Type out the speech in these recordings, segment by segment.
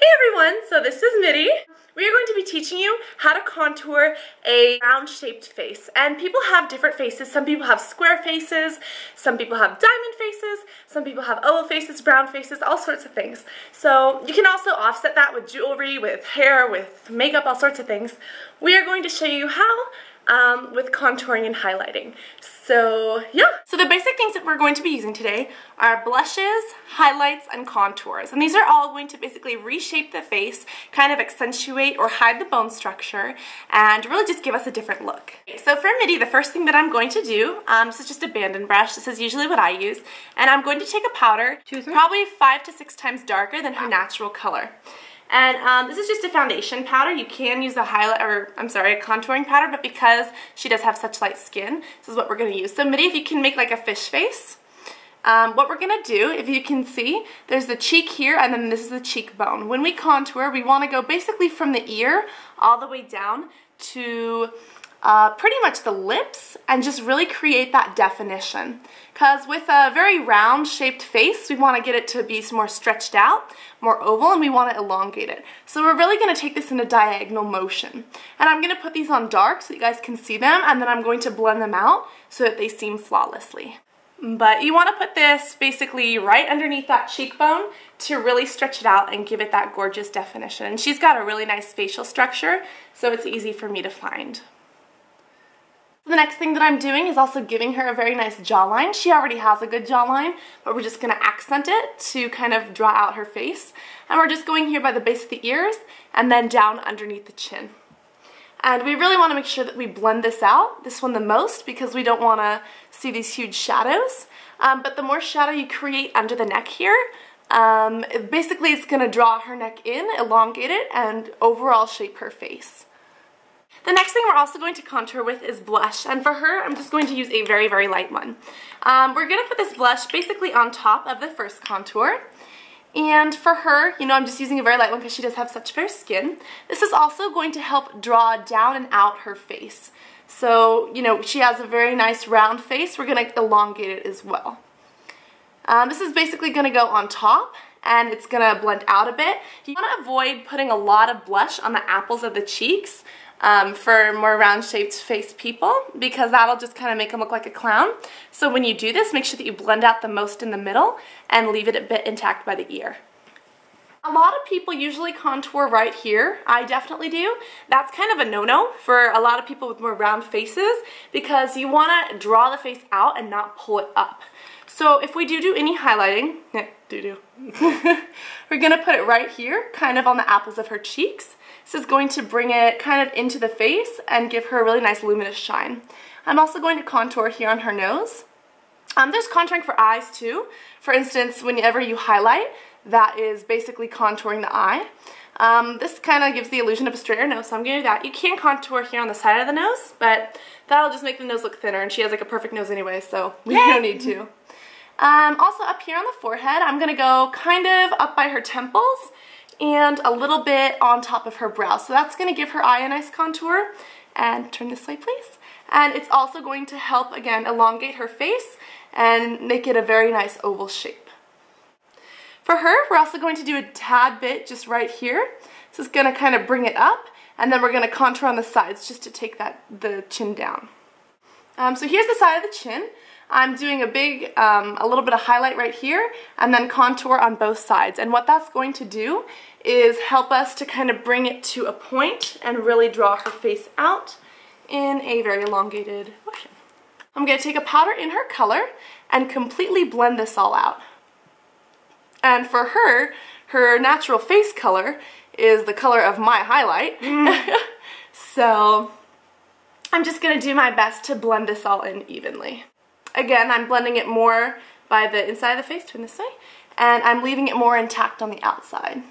Hey everyone, so this is Middy. We are going to be teaching you how to contour a round-shaped face. And people have different faces. Some people have square faces, some people have diamond faces, some people have oval faces, round faces, all sorts of things. So you can also offset that with jewelry, with hair, with makeup, all sorts of things. We are going to show you how with contouring and highlighting. So yeah. So the basic things that we're going to be using today are blushes, highlights, and contours. And these are all going to basically reshape the face, kind of accentuate or hide the bone structure, and really just give us a different look. So for Middy, the first thing that I'm going to do, this is just a band-in brush. This is usually what I use. And I'm going to take a powder, probably 5 to 6 times darker than her natural color. And this is just a foundation powder. You can use a a contouring powder, but because she does have such light skin, this is what we're going to use. So Middy, if you can make like a fish face, what we're going to do, if you can see, there's the cheek here, and then this is the cheekbone. When we contour, we want to go basically from the ear all the way down to pretty much the lips, and just really create that definition. Because with a very round shaped face, we want to get it to be more stretched out, more oval, and we want to elongate it. So we're really going to take this in a diagonal motion. And I'm going to put these on dark so you guys can see them, and then I'm going to blend them out so that they seem flawlessly. But you want to put this basically right underneath that cheekbone to really stretch it out and give it that gorgeous definition. And she's got a really nice facial structure, so it's easy for me to find. The next thing that I'm doing is also giving her a very nice jawline. She already has a good jawline, but we're just going to accent it to kind of draw out her face. And we're just going here by the base of the ears and then down underneath the chin. And we really want to make sure that we blend this out, this one the most, because we don't want to see these huge shadows. But the more shadow you create under the neck here, basically it's going to draw her neck in, elongate it, and overall shape her face. The next thing we're also going to contour with is blush, and for her I'm just going to use a very, very light one. We're going to put this blush basically on top of the first contour, and for her, you know, I'm just using a very light one because she does have such fair skin. This is also going to help draw down and out her face. So, you know, she has a very nice round face. We're going to elongate it as well. This is basically going to go on top, and it's going to blend out a bit. You want to avoid putting a lot of blush on the apples of the cheeks for more round-shaped face people, because that'll just kind of make them look like a clown. So when you do this, make sure that you blend out the most in the middle and leave it a bit intact by the ear. A lot of people usually contour right here. I definitely do. That's kind of a no-no for a lot of people with more round faces, because you want to draw the face out and not pull it up. So if we do any highlighting, we're going to put it right here, kind of on the apples of her cheeks. This is going to bring it kind of into the face and give her a really nice luminous shine. I'm also going to contour here on her nose. There's contouring for eyes too. For instance, whenever you highlight, that is basically contouring the eye. This kind of gives the illusion of a straighter nose, so I'm going to do that. You can contour here on the side of the nose, but that'll just make the nose look thinner, and she has like a perfect nose anyway, so we don't need to. Also up here on the forehead, I'm going to go kind of up by her temples and a little bit on top of her brow. So that's going to give her eye a nice contour. And turn this way, please. And it's also going to help, again, elongate her face and make it a very nice oval shape. For her, we're also going to do a tad bit just right here. This is going to kind of bring it up, and then we're going to contour on the sides just to take the chin down. So here's the side of the chin. I'm doing a little bit of highlight right here, and then contour on both sides. And what that's going to do is help us to kind of bring it to a point and really draw her face out in a very elongated motion. I'm going to take a powder in her color and completely blend this all out. And for her, her natural face color is the color of my highlight. So I'm just going to do my best to blend this all in evenly. Again, I'm blending it more by the inside of the face, turn this way, and I'm leaving it more intact on the outside.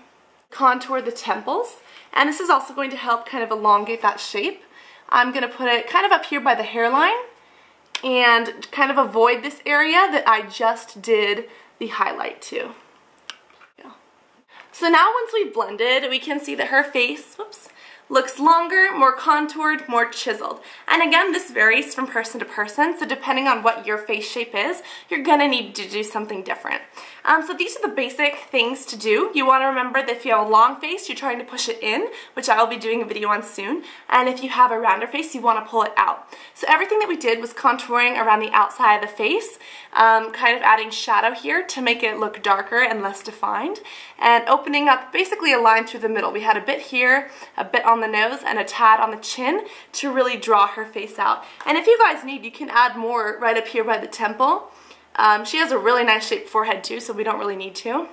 Contour the temples, and this is also going to help kind of elongate that shape. I'm going to put it kind of up here by the hairline and kind of avoid this area that I just did the highlight to. So now once we've blended, we can see that her face, looks longer, more contoured, more chiseled. And again, this varies from person to person, so depending on what your face shape is, you're gonna need to do something different. So these are the basic things to do. You want to remember that if you have a long face, you're trying to push it in, which I will be doing a video on soon, and if you have a rounder face, you want to pull it out. So everything that we did was contouring around the outside of the face, kind of adding shadow here to make it look darker and less defined, and opening up basically a line through the middle. We had a bit here, a bit on the nose, and a tad on the chin to really draw her face out. And if you guys need, you can add more right up here by the temple. She has a really nice shaped forehead too, so we don't really need to.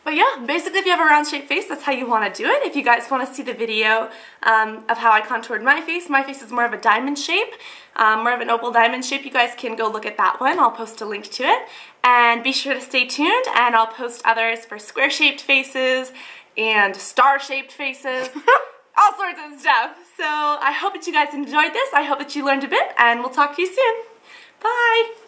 But yeah, basically if you have a round shaped face, that's how you want to do it. If you guys want to see the video of how I contoured my face is more of a diamond shape, more of an opal diamond shape. You guys can go look at that one. I'll post a link to it. And be sure to stay tuned, and I'll post others for square shaped faces and star shaped faces. All sorts of stuff. So I hope that you guys enjoyed this. I hope that you learned a bit, and we'll talk to you soon. Bye!